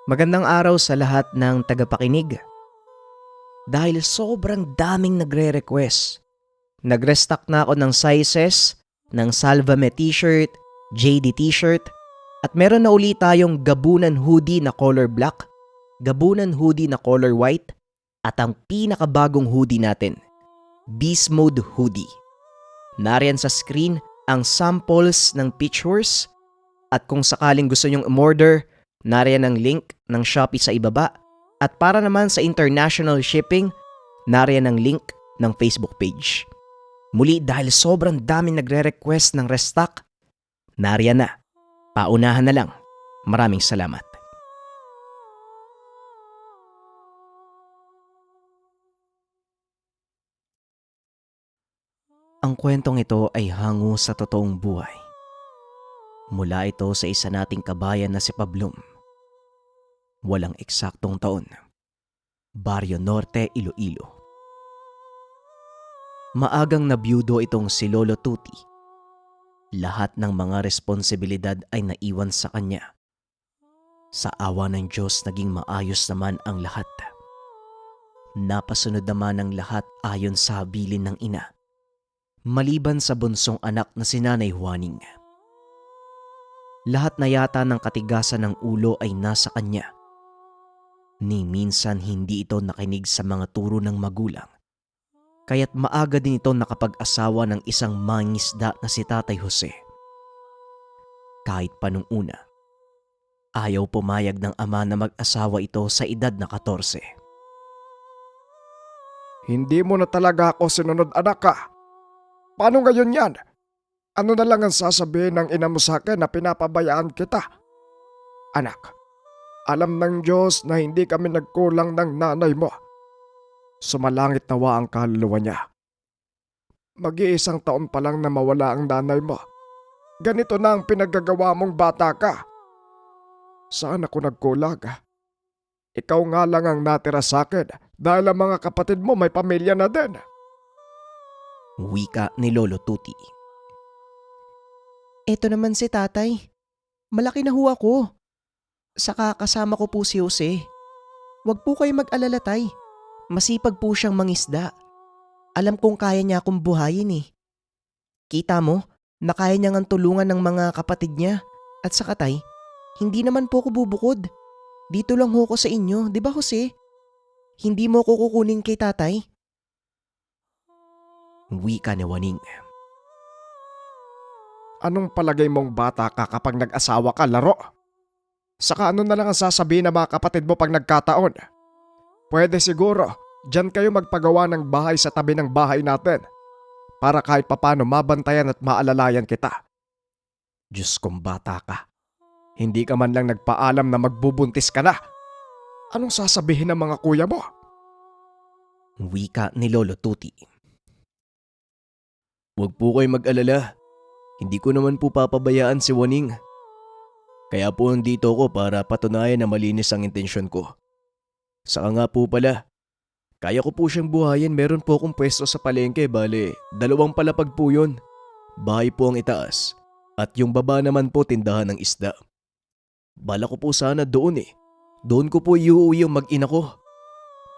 Magandang araw sa lahat ng tagapakinig. Dahil sobrang daming nagre-request, nag-restock na ako ng sizes ng Salvame t-shirt, JD t-shirt, at meron na ulit tayong gabunan hoodie na color black, gabunan hoodie na color white, at ang pinakabagong hoodie natin, Beast Mode hoodie. Nariyan sa screen ang samples ng pictures at kung sakaling gusto nyong umorder, nariyan ang link ng Shopee sa ibaba. At para naman sa international shipping, nariyan ang link ng Facebook page. Muli dahil sobrang daming nagre-request ng restock, nariyan na. Paunahan na lang. Maraming salamat. Ang kwentong ito ay hango sa totoong buhay. Mula ito sa isa nating kabayan na si Pablum. Walang eksaktong taon. Barrio Norte, Iloilo. Maagang nabiyudo itong si Lolo Tuti. Lahat ng mga responsibilidad ay naiwan sa kanya. Sa awa ng Diyos naging maayos naman ang lahat. Napasunod naman ang lahat ayon sa habilin ng ina. Maliban sa bunsong anak na si Nanay Juaning. Lahat na yata ng katigasan ng ulo ay nasa kanya. Ni minsan hindi ito nakinig sa mga turo ng magulang. Kaya't maaga din ito nakapag-asawa ng isang mangingisda na si Tatay Jose. Kahit pa nung una, ayaw pumayag ng ama na mag-asawa ito sa edad na 14. Hindi mo na talaga ako sinunod, anak ka. Paano ngayon yan? Ano na lang ang sasabihin ng ina mo sa akin na pinapabayaan kita? Anak, alam ng Diyos na hindi kami nagkulang ng nanay mo. Sumalangit nawa ang kaluluwa niya. Mag-iisang taon pa lang na mawala ang nanay mo. Ganito na ang pinagagawa mong bata ka. Saan ako nagkulang? Ikaw nga lang ang natira sa akin dahil ang mga kapatid mo may pamilya na din. Wika ni Lolo Tuti. Eto naman si tatay. Malaki na ho ako. Saka kasama ko po si Jose. Huwag po kayo mag-alala, tay. Masipag po siyang mangisda. Alam kong kaya niya akong buhayin eh. Kita mo, na kaya niya ngang tulungan ng mga kapatid niya. At saka tay, hindi naman po ako bubukod. Dito lang ho ko sa inyo, di ba Jose? Hindi mo ko kukunin kay tatay? Wika ni Waning. Anong palagay mong bata ka kapag nag-asawa ka, laro? Saka ano na lang ang sasabihin ng mga kapatid mo pag nagkataon? Pwede siguro, dyan kayo magpagawa ng bahay sa tabi ng bahay natin para kahit papano mabantayan at maalalayan kita. Diyos kong bata ka. Hindi ka man lang nagpaalam na magbubuntis ka na. Anong sasabihin ng mga kuya mo? Wika ni Lolo Tuti. Huwag po kayo mag-alala. Hindi ko naman po papabayaan si Waning. Kaya po nandito ko para patunayan na malinis ang intensyon ko. Saka nga po pala, kaya ko po siyang buhayin, meron po akong pwesto sa palengke, bale, 2 palapag po yun. Bahay po ang itaas, at yung baba naman po tindahan ng isda. Bala ko po sana doon eh. Doon ko po iuwi yung mag-ina ko.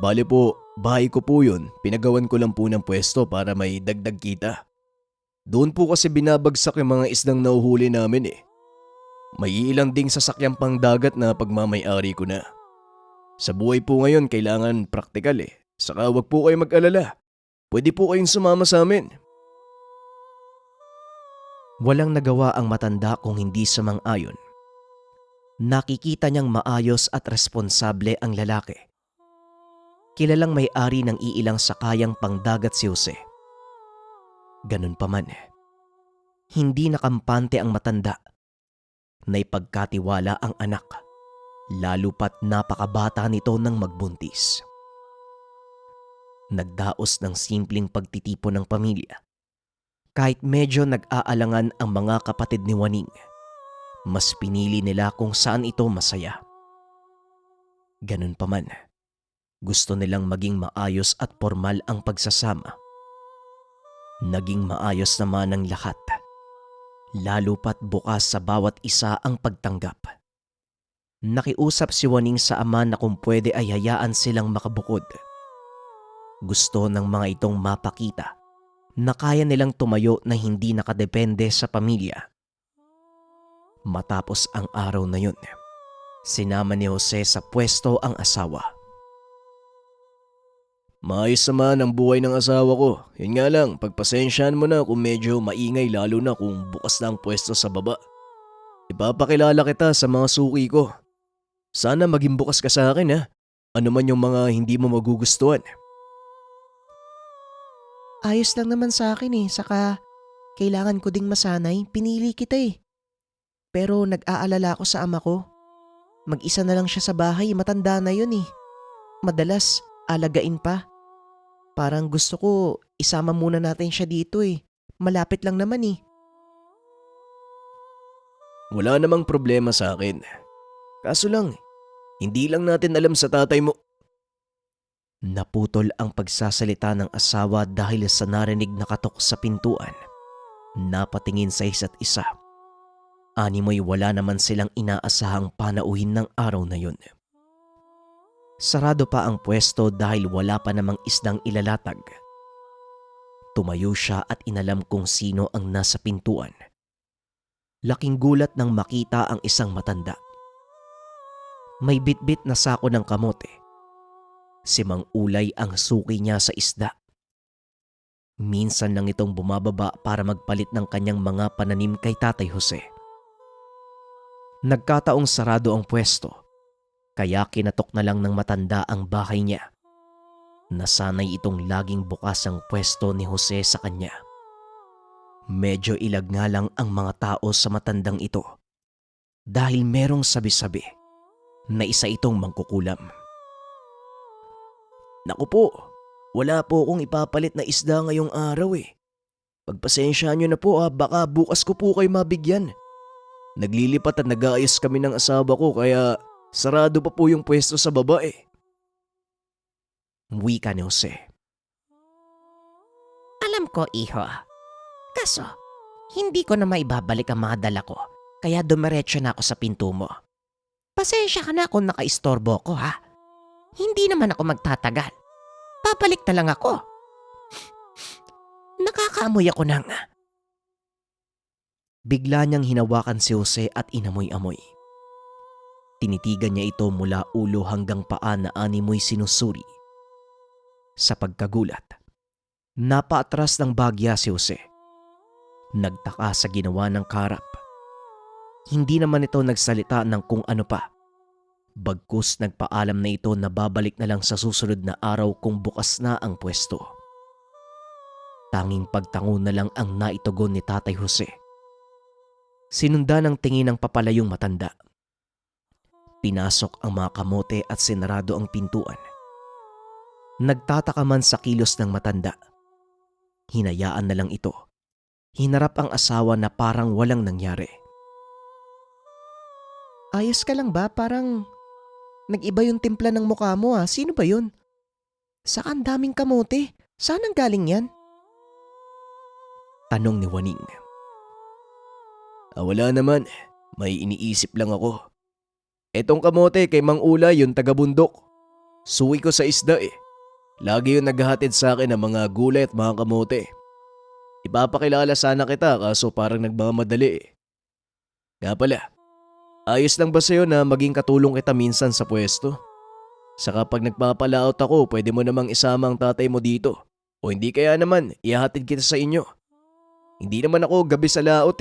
Bale po, bahay ko po yun, pinagawan ko lang po ng pwesto para may dagdag kita. Doon po kasi binabagsak yung mga isdang nauhuli namin eh. May ilang ding sasakyang pang dagat na pagmamay-ari ko na. Sa buhay po ngayon kailangan praktikal eh. Saka wag po kayo mag-alala. Pwede po kayong sumama sa amin. Walang nagawa ang matanda kung hindi sumang-ayon. Nakikita niyang maayos at responsable ang lalaki. Kilalang may-ari ng iilang sakayang pangdagat si Jose. Ganun pa man, hindi nakampante ang matanda. Naipagkatiwala ang anak, lalo pat napakabata nito nang magbuntis. Nagdaos ng simpleng pagtitipon ng pamilya. Kahit medyo nag-aalangan ang mga kapatid ni Waning, mas pinili nila kung saan ito masaya. Ganun pa man, gusto nilang maging maayos at formal ang pagsasama. Naging maayos naman ang lahat, lalo pat bukas sa bawat isa ang pagtanggap. Nakiusap si Waning sa ama na kung pwede ay hayaan silang makabukod. Gusto ng mga itong mapakita na kaya nilang tumayo na hindi nakadepende sa pamilya. Matapos ang araw na yun, sinama ni Jose sa pwesto ang asawa. Maayos naman ang buhay ng asawa ko. Yun nga lang, pagpasensyahan mo na kung medyo maingay lalo na kung bukas na ang pwesto sa baba. Ipapakilala kita sa mga suki ko. Sana maging bukas ka sa akin ha. Ano man yung mga hindi mo magugustuhan. Ayos lang naman sa akin saka kailangan ko ding masanay, pinili kita Pero nag-aalala ako sa ama ko. Mag-isa na lang siya sa bahay, matanda na yun Madalas, alagain pa. Parang gusto ko isama muna natin siya dito Malapit lang naman Wala namang problema sa akin. Kaso lang, hindi lang natin alam sa tatay mo. Naputol ang pagsasalita ng asawa dahil sa narinig na katok sa pintuan. Napatingin sa isa't isa. Animoy wala naman silang inaasahang panauhin ng araw na yun. Sarado pa ang pwesto dahil wala pa namang isdang ilalatag. Tumayo siya at inalam kung sino ang nasa pintuan. Laking gulat nang makita ang isang matanda. May bitbit na sako ng kamote. Si Mang Ulay ang suki niya sa isda. Minsan lang itong bumababa para magpalit ng kanyang mga pananim kay Tatay Jose. Nagkataong sarado ang pwesto. Kaya kinatok na lang ng matanda ang bahay niya. Nasanay itong laging bukas ang pwesto ni Jose sa kanya. Medyo ilag nga lang ang mga tao sa matandang ito dahil merong sabi-sabi na isa itong mangkukulam. Naku po, wala po akong ipapalit na isda ngayong araw Pagpasensyahan nyo na po baka bukas ko po kayo mabigyan. Naglilipat at nag-aayos kami ng asawa ko kaya sarado pa po yung pwesto sa baba Wika ni Jose. Alam ko, iho. Kaso, hindi ko na maibabalik ang mga dala ko. Kaya dumiretso na ako sa pinto mo. Pasensya ka na kung nakaistorbo ko Hindi naman ako magtatagal. Babalik na lang ako. Nakakaamoy ako ng... Bigla niyang hinawakan si Jose at inamoy-amoy. Tinitigan niya ito mula ulo hanggang paa na animoy sinusuri. Sa pagkagulat, napaatras ng bagya si Jose. Nagtaka sa ginawa ng karap. Hindi naman ito nagsalita ng kung ano pa. Bagkus nagpaalam na ito na babalik na lang sa susunod na araw kung bukas na ang pwesto. Tanging pagtango na lang ang naitugon ni Tatay Jose. Sinunda ng tingin ng papalayong matanda. Pinasok ang mga kamote at sinarado ang pintuan. Nagtataka man sa kilos ng matanda. Hinayaan na lang ito. Hinarap ang asawa na parang walang nangyari. Ayos ka lang ba? Parang nag-iba yung timpla ng mukha mo Sino ba yun? Saka ang daming kamote. Saan ang galing yan? Tanong ni Waning. Wala naman. May iniisip lang ako. Etong kamote kay Mang Ulay yung taga-bundok. Suwi ko sa isda Lagi yung naghahatid sa akin ng mga gulay at mga kamote. Ipapakilala sana kita kaso parang nagmamadali Nga pala, ayos lang ba sa'yo na maging katulong kita minsan sa pwesto? Saka pag nagpapalaot ako, pwede mo namang isama ang tatay mo dito. O hindi kaya naman, ihahatid kita sa inyo. Hindi naman ako gabi sa laot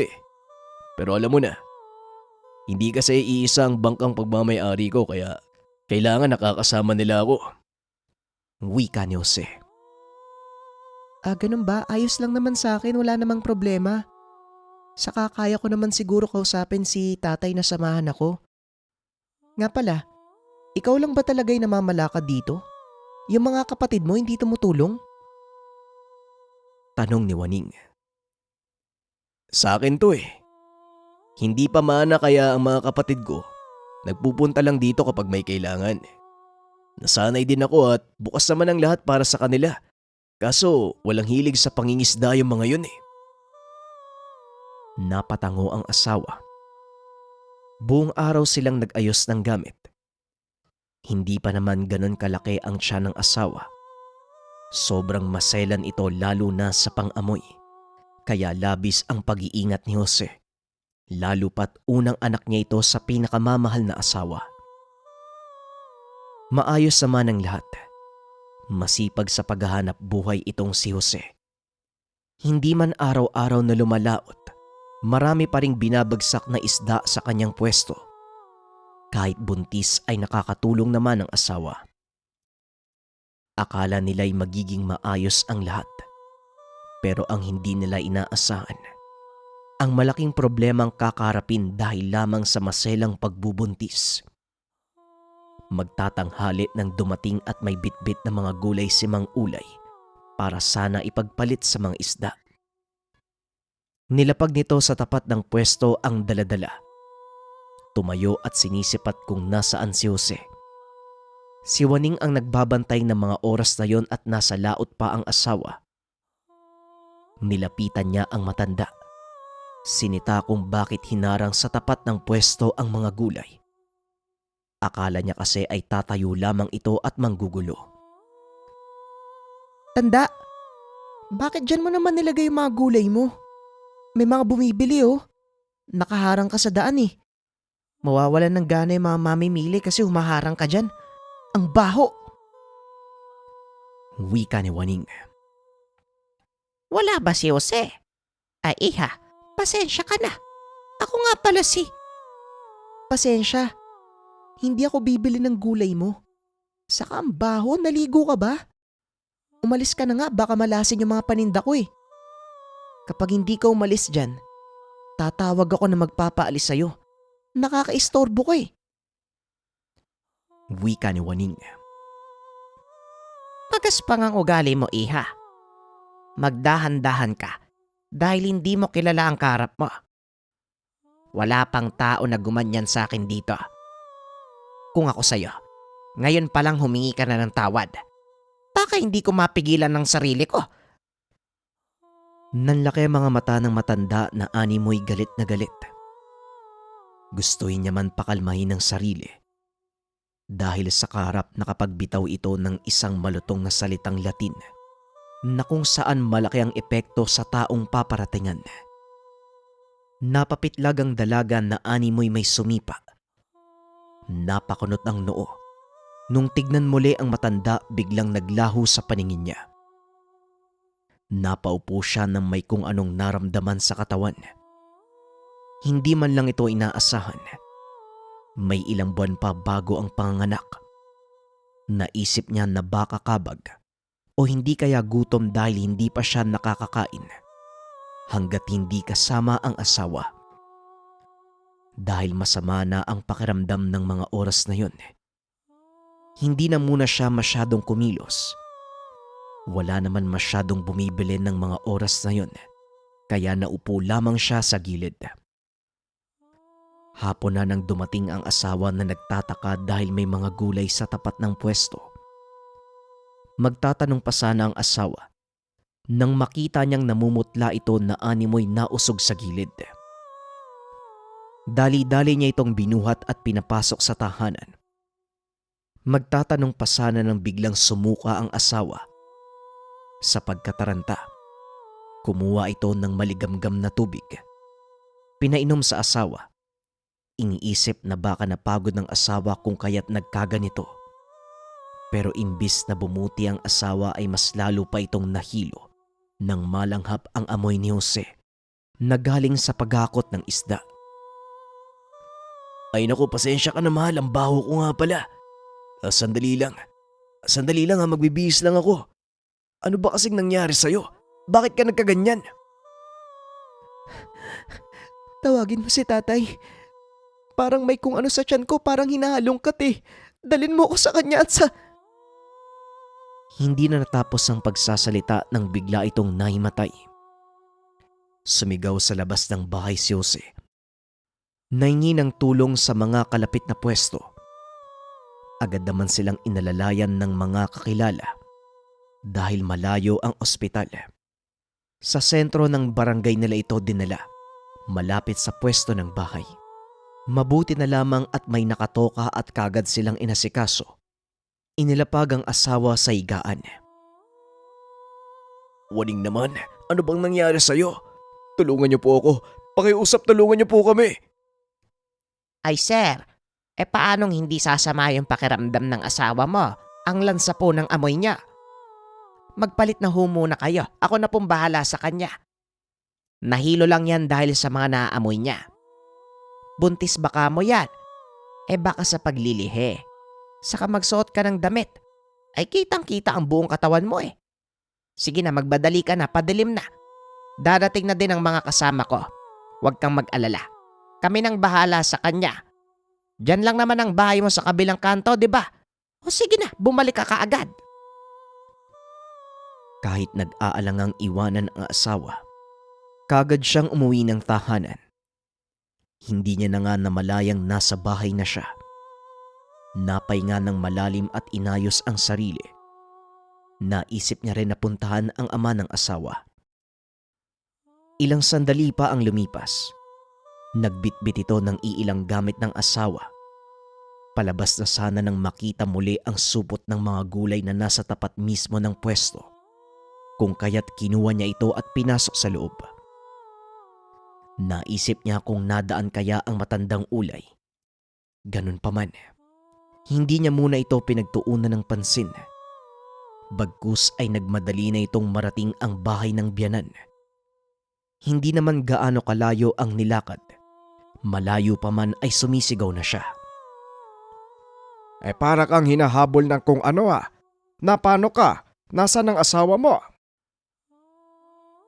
Pero alam mo na, hindi kasi iisang bangkang pagmamay-ari ko kaya kailangan nakakasama nila ako. Wika ni Jose. Ganun ba? Ayos lang naman sa akin, wala namang problema. Saka kaya ko naman siguro kausapin si tatay na samahan ako. Nga pala, ikaw lang ba talaga yung namamalakad dito? Yung mga kapatid mo hindi tumutulong? Tanong ni Waning. Sa akin to Hindi pa mana kaya ang mga kapatid ko nagpupunta lang dito kapag may kailangan. Nasanay din ako at bukas naman ang lahat para sa kanila. Kaso walang hilig sa pangingisda yung mga yun Napatango ang asawa. Buong araw silang nag-ayos ng gamit. Hindi pa naman ganon kalaki ang tiyan ng asawa. Sobrang maselan ito lalo na sa pang-amoy. Kaya labis ang pag-iingat ni Jose. Lalo pat unang anak niya ito sa pinakamamahal na asawa. Maayos naman ang lahat. Masipag sa paghahanap buhay itong si Jose. Hindi man araw-araw na lumalaot, marami pa ring binabagsak na isda sa kanyang pwesto. Kahit buntis ay nakakatulong naman ang asawa. Akala nila'y magiging maayos ang lahat. Pero ang hindi nila inaasahan, ang malaking problemang kakaharapin dahil lamang sa maselang pagbubuntis. Magtatanghali nang dumating at may bitbit na mga gulay si Mang Ulay para sana ipagpalit sa mga isda. Nilapag nito sa tapat ng pwesto ang daladala. Tumayo at sinisipat kung nasaan si Jose. Si Juaning ang nagbabantay ng mga oras na yon at nasa laot pa ang asawa. Nilapitan niya ang matanda. Sinita kung bakit hinarang sa tapat ng pwesto ang mga gulay. Akala niya kasi ay tatayo lamang ito at manggugulo. Tanda, bakit dyan mo naman nilagay yung mga gulay mo? May mga bumibili oh. Nakaharang ka sa daan eh. Mawawalan ng gana yung mga mamimili kasi humaharang ka dyan. Ang baho! Wika ni Juaning. Wala ba si Jose? Ay iha, pasensya ka na. Ako nga pala si... Pasensya. Hindi ako bibili ng gulay mo. Saka ang baho, naligo ka ba? Umalis ka na nga, baka malasin yung mga paninda ko eh. Kapag hindi ka umalis dyan, tatawag ako na magpapaalis sa'yo. Nakakaistorbo ko eh. Wika ni Juaning. Magaspang ang ugali mo, iha. Magdahan-dahan ka dahil hindi mo kilala ang kaharap mo. Wala pang tao na gumanyan sa akin dito. Kung ako sa'yo, ngayon palang humingi ka na ng tawad. Baka hindi ko mapigilan ng sarili ko. Nanlaki ang mga mata ng matanda na animoy galit na galit. Gustuhin niya man pakalmahin ang sarili. Dahil sa kaharap nakapagbitaw ito ng isang malutong na salitang Latin na kung saan malaki ang epekto sa taong paparatingan. Napapitlag ang dalaga na animoy may sumipa. Napakunot ang noo. Nung tignan muli ang matanda, biglang naglaho sa paningin niya. Napaupo siya ng may kung anong naramdaman sa katawan. Hindi man lang ito inaasahan. May ilang buwan pa bago ang panganganak. Naisip niya na baka kabag o hindi kaya gutom dahil hindi pa siya nakakakain hanggat hindi kasama ang asawa. Dahil masama na ang pakiramdam ng mga oras na yun, hindi na muna siya masyadong kumilos. Wala naman masyadong bumibili ng mga oras na yun, kaya naupo lamang siya sa gilid. Hapon na nang dumating ang asawa na nagtataka dahil may mga gulay sa tapat ng pwesto. Magtatanong pa sana ang asawa nang makita niyang namumutla ito na animoy nausog sa gilid. Dali-dali niya itong binuhat at pinapasok sa tahanan. Magtatanong pa sana nang biglang sumuka ang asawa. Sa pagkataranta, kumuha ito ng maligamgam na tubig. Pinainom sa asawa. Iniisip na baka napagod ng asawa kung kaya't nagkaganito. Pero imbis na bumuti ang asawa ay mas lalo pa itong nahilo nang malanghap ang amoy ni Jose na galing sa paghakot ng isda. Ay naku, pasensya ka na mahal, ang baho ko nga pala. Sandali lang ha, magbibihis lang ako. Ano ba kasing nangyari sa'yo? Bakit ka nagkaganyan? Tawagin mo si tatay. Parang may kung ano sa tiyan ko, parang hinahalongkat eh. Dalin mo ko sa kanya at sa... Hindi na natapos ang pagsasalita nang bigla itong nahimatay. Sumigaw sa labas ng bahay si Jose. Nahingi ng tulong sa mga kalapit na pwesto. Agad naman silang inalalayan ng mga kakilala dahil malayo ang ospital. Sa sentro ng barangay nila ito dinala, malapit sa pwesto ng bahay. Mabuti na lamang at may nakatoka at kagad silang inasikaso. Inilapag ang asawa sa higaan. Waning naman, ano bang nangyari sa'yo? Tulungan niyo po ako. Pakiusap, tulungan niyo po kami. Ay sir, paanong hindi sasama yung pakiramdam ng asawa mo? Ang lansa po ng amoy niya. Magpalit na ho muna kayo. Ako na pong bahala sa kanya. Nahilo lang yan dahil sa mga naaamoy niya. Buntis baka mo yan. Baka sa paglilihi. Saka magsuot ka ng damit. Ay kitang-kita ang buong katawan mo eh. Sige na, magbadali ka na, padilim na. Darating na din ang mga kasama ko. Huwag kang mag-alala. Kami nang bahala sa kanya. Diyan lang naman ang bahay mo sa kabilang kanto, di ba? O sige na, bumalik ka kaagad. Kahit nag-aalangang iwanan ang asawa, kagad siyang umuwi ng tahanan. Hindi niya na nga namalayang nasa bahay na siya. Napahinga ng malalim at inayos ang sarili. Naisip niya rin na puntahan ang ama ng asawa. Ilang sandali pa ang lumipas. Nagbitbit ito ng iilang gamit ng asawa. Palabas na sana nang makita muli ang supot ng mga gulay na nasa tapat mismo ng pwesto. Kung kaya't kinuha niya ito at pinasok sa loob. Naisip niya kung nadaan kaya ang matandang ulay. Ganun pa man, hindi niya muna ito pinagtuunan ng pansin. Bagkus ay nagmadali na itong marating ang bahay ng biyanan. Hindi naman gaano kalayo ang nilakad. Malayo pa man ay sumisigaw na siya. Para kang hinahabol ng kung ano Na paano ka? Nasaan ang asawa mo?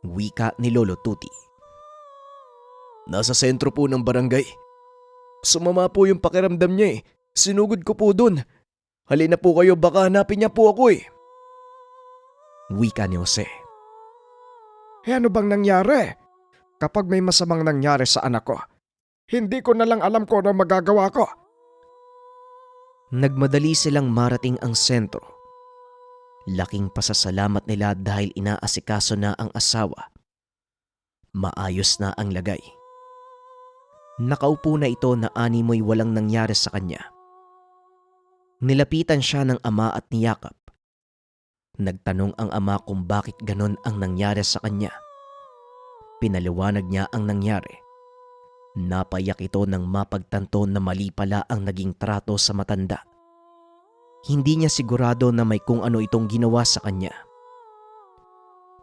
Wika ni Lolo Tuti. Nasa sentro po ng barangay. Sumama po yung pakiramdam niya eh. Sinugod ko po dun. Halina po kayo, baka hanapin niya po ako eh. Wika ni Jose. Ano bang nangyari? Kapag may masamang nangyari sa anak ko, hindi ko na lang alam kung ano magagawa ko. Nagmadali silang marating ang sentro. Laking pasasalamat nila dahil inaasikaso na ang asawa. Maayos na ang lagay. Nakaupo na ito na animoy walang nangyari sa kanya. Nilapitan siya ng ama at niyakap. Nagtanong ang ama kung bakit ganon ang nangyari sa kanya. Pinaliwanag niya ang nangyari. Napayak ito nang mapagtanto na mali pala ang naging trato sa matanda. Hindi niya sigurado na may kung ano itong ginawa sa kanya.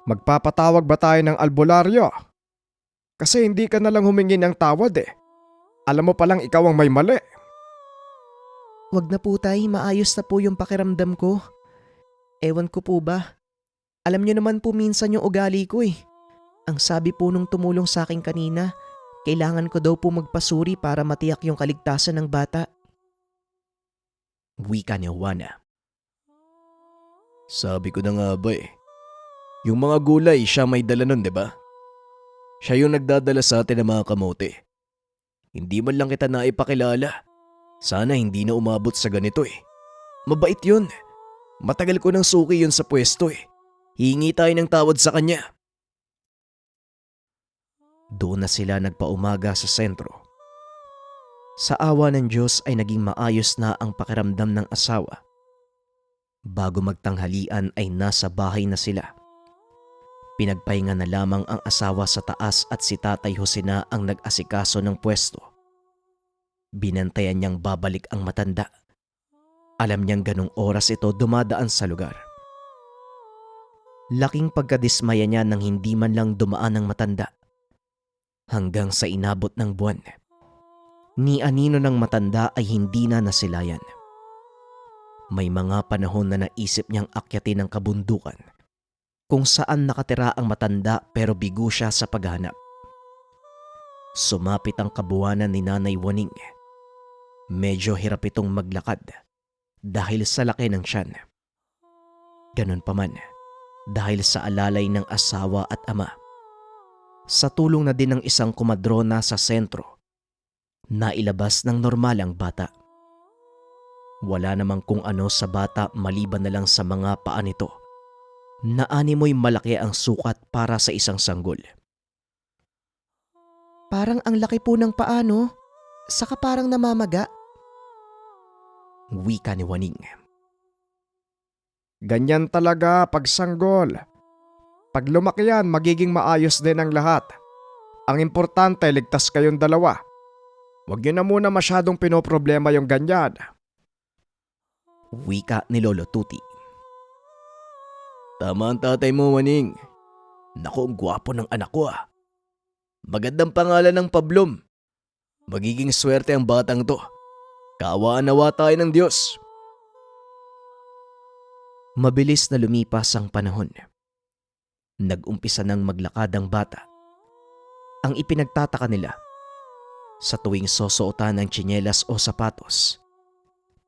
Magpapatawag ba tayo ng albularyo? Kasi hindi ka na lang humingi ng tawad eh. Alam mo palang ikaw ang may mali. Wag na po tay, maayos na po yung pakiramdam ko. Ewan ko po ba? Alam niyo naman po minsan yung ugali ko eh. Ang sabi po nung tumulong sa akin kanina, kailangan ko daw po magpasuri para matiyak yung kaligtasan ng bata. Wika ni Juana. Sabi ko na nga ba eh. Yung mga gulay, siya may dala nun, di ba? Siya yung nagdadala sa atin ng mga kamote. Hindi man lang kita naipakilala. Sana hindi na umabot sa ganito eh. Mabait yun. Matagal ko nang suki yun sa pwesto eh. Hihingi tayo ng tawad sa kanya. Doon na sila nagpaumaga sa sentro. Sa awa ng Diyos ay naging maayos na ang pakiramdam ng asawa. Bago magtanghalian ay nasa bahay na sila. Pinagpahinga na lamang ang asawa sa taas at si Tatay Jose na ang nag-asikaso ng pwesto. Binantayan niyang babalik ang matanda. Alam niyang ganong oras ito dumadaan sa lugar. Laking pagkadismaya niya nang hindi man lang dumaan ang matanda. Hanggang sa inabot ng buwan. Ni anino ng matanda ay hindi na nasilayan. May mga panahon na naisip niyang akyatin ang kabundukan kung saan nakatira ang matanda pero bigo siya sa paghahanap. Sumapit ang kabuwanan ni Nanay Waning. Medyo hirap itong maglakad dahil sa laki ng tiyan. Ganon pa man, dahil sa alalay ng asawa at ama. Sa tulong na din ng isang kumadrona sa sentro, nailabas ng normal ang bata. Wala namang kung ano sa bata maliban na lang sa mga paa nito na animoy malaki ang sukat para sa isang sanggol. Parang ang laki po ng paa, no? Saka parang namamaga. Wika ni Waning. Ganyan talaga pag sanggol. Pag lumaki yan, magiging maayos din ang lahat. Ang importante, ligtas kayong dalawa. Huwag niyo na muna masyadong pinoproblema yung ganyan. Wika ni Lolo Tuti. Tama ang tatay mo, Waning. Naku, ang gwapo ng anak ko ah. Magandang pangalan ng Pablom. Magiging swerte ang batang to. Kaawaan nawa tayo ng Diyos. Mabilis na lumipas ang panahon. Nag-umpisa ng maglakad ang bata. Ang ipinagtataka nila, sa tuwing susuotan ng tsinelas o sapatos,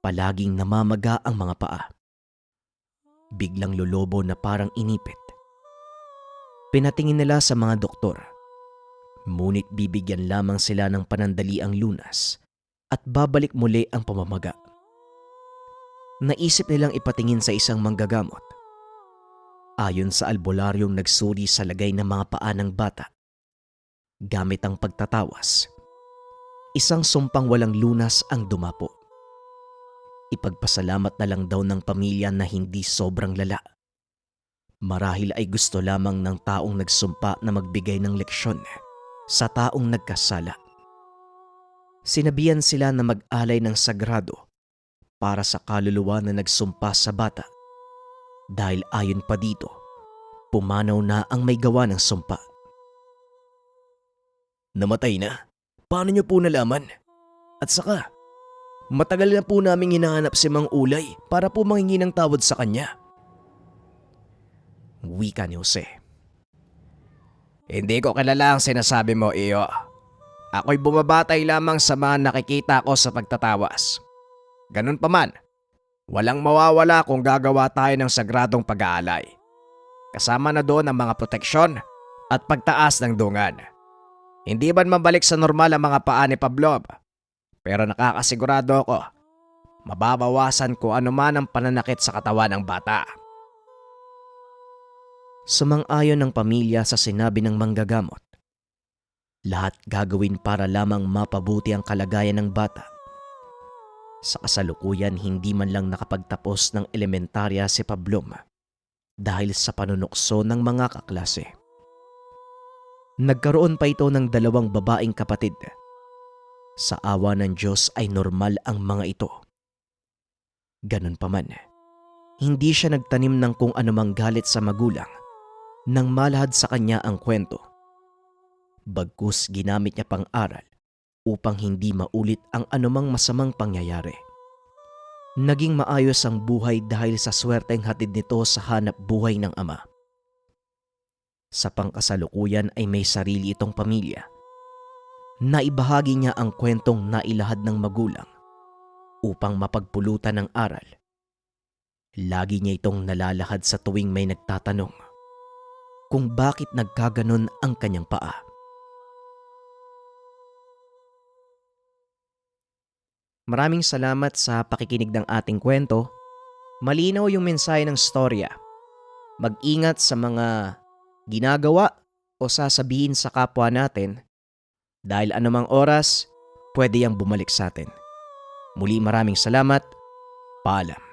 palaging namamaga ang mga paa. Biglang lolobo na parang inipit. Pinatingin nila sa mga doktor, ngunit bibigyan lamang sila ng panandaliang lunas at babalik muli ang pamamaga. Naisip nilang ipatingin sa isang manggagamot. Ayon sa albularyong nagsuri sa lagay ng mga paa ng bata, gamit ang pagtatawas, isang sumpang walang lunas ang dumapo. Ipagpasalamat na lang daw ng pamilya na hindi sobrang lala. Marahil ay gusto lamang ng taong nagsumpa na magbigay ng leksyon sa taong nagkasala. Sinabihan sila na mag-alay ng sagrado para sa kaluluwa na nagsumpa sa bata. Dahil ayon pa dito, pumanaw na ang may gawa ng sumpa. Namatay na? Paano niyo po nalaman? At saka, matagal na po naming hinahanap si Mang Ulay para po manghingi ng tawad sa kanya. Wika ni Jose. Hindi ko kilala ang sinasabi mo, iyo. Ako'y bumabatay lamang sa mga nakikita ko sa pagtatawas. Ganun pa man, walang mawawala kung gagawa tayo ng sagradong pag-aalay. Kasama na doon ang mga proteksyon at pagtaas ng dungan. Hindi man mabalik sa normal ang mga paa ni Pablo, pero nakakasigurado ako, mababawasan ko anuman ang pananakit sa katawan ng bata. Sumang-ayon ng pamilya sa sinabi ng manggagamot. Lahat gagawin para lamang mapabuti ang kalagayan ng bata. Sa kasalukuyan, hindi man lang nakapagtapos ng elementarya si Pablom dahil sa panunukso ng mga kaklase. Nagkaroon pa ito ng 2 babaeng kapatid. Sa awa ng Diyos ay normal ang mga ito. Ganun pa man, hindi siya nagtanim ng kung anumang galit sa magulang nang malahad sa kanya ang kwento. Bagkus ginamit niya pang aral upang hindi maulit ang anumang masamang pangyayari. Naging maayos ang buhay dahil sa swerteng hatid nito sa hanap buhay ng ama. Sa pangkasalukuyan ay may sarili itong pamilya. Naibahagi niya ang kwentong nailahad ng magulang upang mapagpulutan ng aral. Lagi niya itong nalalahad sa tuwing may nagtatanong kung bakit nagkaganon ang kanyang paa. Maraming salamat sa pakikinig ng ating kwento. Malinaw yung mensahe ng storya. Mag-ingat sa mga ginagawa o sasabihin sa kapwa natin dahil anumang oras pwede yang bumalik sa atin. Muli maraming salamat. Paalam.